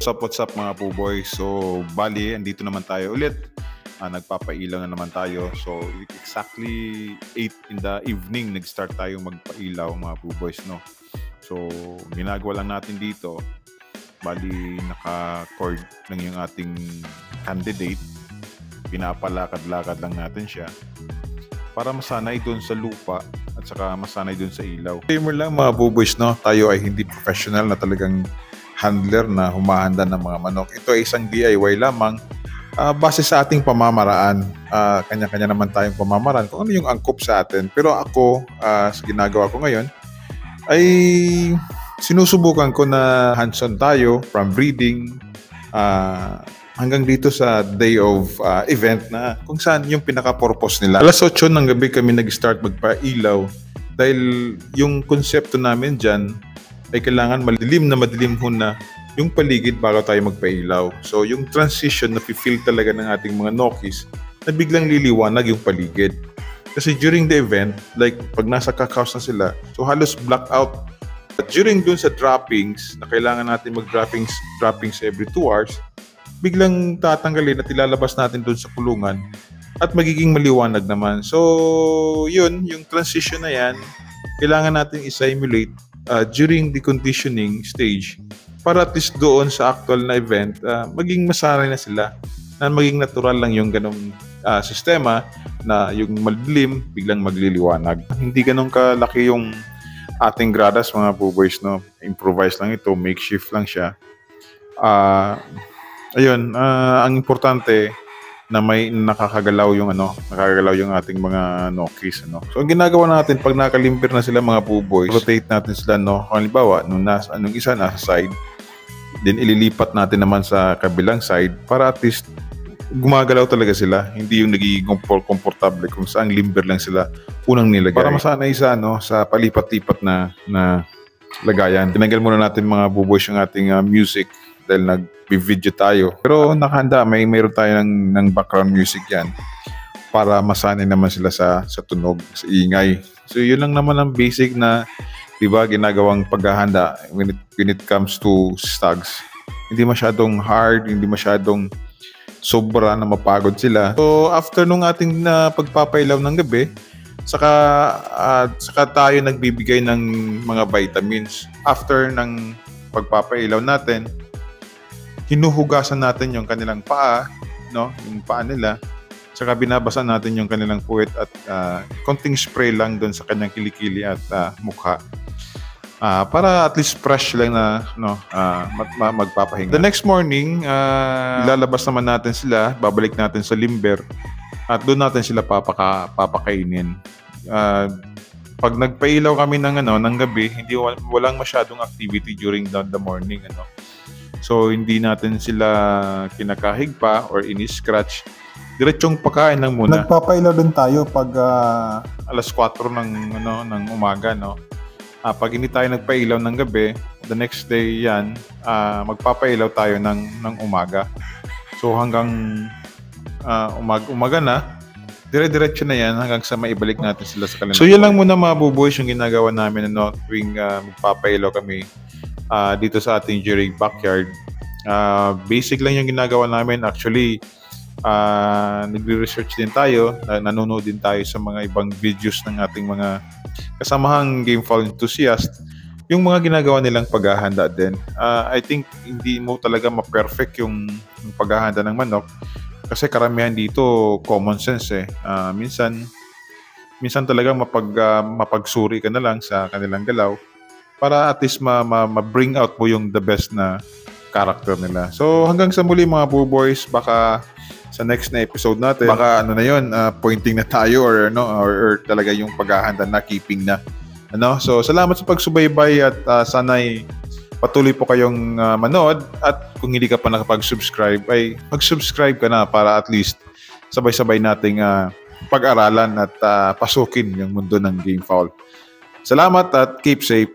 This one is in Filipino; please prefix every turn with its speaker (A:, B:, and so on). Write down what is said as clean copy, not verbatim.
A: What's up mga po-boys? So, bali, andito naman tayo ulit. Nagpapailaw na naman tayo. So, exactly 8 in the evening, nag-start tayo magpailaw mga po-boys, no? So, ginagawa lang natin dito, bali, naka-cord lang yung ating candidate. Pinapalakad-lakad lang natin siya para masanay doon sa lupa at saka masanay doon sa ilaw. Disclaimer lang mga po-boys, no? Tayo ay hindi professional na talagang handler na humahanda ng mga manok. Ito ay isang DIY lamang base sa ating pamamaraan. Kanya-kanya naman tayong pamamaraan kung ano yung angkop sa atin. Pero ako, sa ginagawa ko ngayon, ay sinusubukan ko na hands-on tayo from breeding hanggang dito sa day of event na kung saan yung pinaka-purpose nila. Alas 8 ng gabi kami nag-start magpailaw dahil yung konsepto namin dyan ay kailangan madilim na yung paligid bago tayo magpailaw. So yung transition na feel talaga ng ating mga nokis na biglang liliwanag yung paligid. Kasi during the event, like pag nasa kakaos na sila, so halos blackout. But during dun sa droppings, na kailangan natin mag-droppings every 2 hours, biglang tatanggalin at ilalabas natin dun sa kulungan at magiging maliwanag naman. So yun, yung transition na yan, kailangan natin i-simulate during the conditioning stage para at least doon sa actual na event maging masanay na sila na maging natural lang yung ganong sistema na yung madilim biglang magliliwanag. Hindi ganun kalaki yung ating gradas mga po-boys, no? Improvise lang ito, makeshift lang siya. Ang importante na may nakakagalaw yung ating mga nokis, no. So ang ginagawa natin pag nakalimpir na sila mga po-boys, rotate natin sila, no. Halimbawa, nung isa nasa side, then ililipat natin naman sa kabilang side para at least gumagalaw talaga sila, hindi yung nagiging komportable kung saan limber lang sila unang nilagay. Para masanay sa palipat-lipat na lagayan. Tinanggal muna natin mga po-boys yung ating music dahil nag-video tayo. Pero nakahanda, mayroon tayo ng background music yan para masanay naman sila sa tunog, sa ingay. So yun lang naman ang basic na, di ba, ginagawang paghahanda when it comes to stags. Hindi masyadong hard, hindi masyadong sobra na mapagod sila. So after nung ating pagpapailaw ng gabi, saka tayo nagbibigay ng mga vitamins. After ng pagpapailaw natin, hinuhugasan natin yung kanilang paa, no? Yung paa nila. Saka binabasan natin yung kanilang puwet at konting spray lang doon sa kanyang kilikili at mukha. Para at least fresh lang na magpapahinga. The next morning, ilalabas naman natin sila, babalik natin sa limber at doon natin sila papakainin. Pag nagpailaw kami ng gabi, walang masyadong activity during the morning, So, hindi natin sila kinakahig pa or ini-scratch. Diretsong pagkain lang muna.
B: Nagpapailaw din tayo pag
A: alas 4 ng umaga, no? Pag hindi tayo nagpailaw ng gabi, the next day yan, magpapailaw tayo ng umaga. So, hanggang umaga na, dire-diretso na yan hanggang sa maibalik natin sila sa kanilang. So, yan lang muna mga buboys yung ginagawa namin tuwing magpapailaw kami dito sa ating Jurig backyard. Basic lang yung ginagawa namin. Actually, nagre-research din tayo, nanonood din tayo sa mga ibang videos ng ating mga kasamahang gamefowl enthusiast, yung mga ginagawa nilang paghahanda din. I think hindi mo talaga ma-perfect yung paghahanda ng manok kasi karamihan dito common sense . Minsan talaga mapagsuri ka na lang sa kanilang galaw para at least ma-bring out mo yung the best na character nila. So hanggang sa muli mga po-boys, baka sa next na episode natin, baka pointing na tayo or talaga yung paghahanda na, keeping na. So salamat sa pagsubaybay at sana'y patuloy po kayong manood at kung hindi ka pa nakapag-subscribe ay mag-subscribe ka na para at least sabay-sabay nating pag-aralan at pasukin yung mundo ng gamefowl. Salamat at keep safe.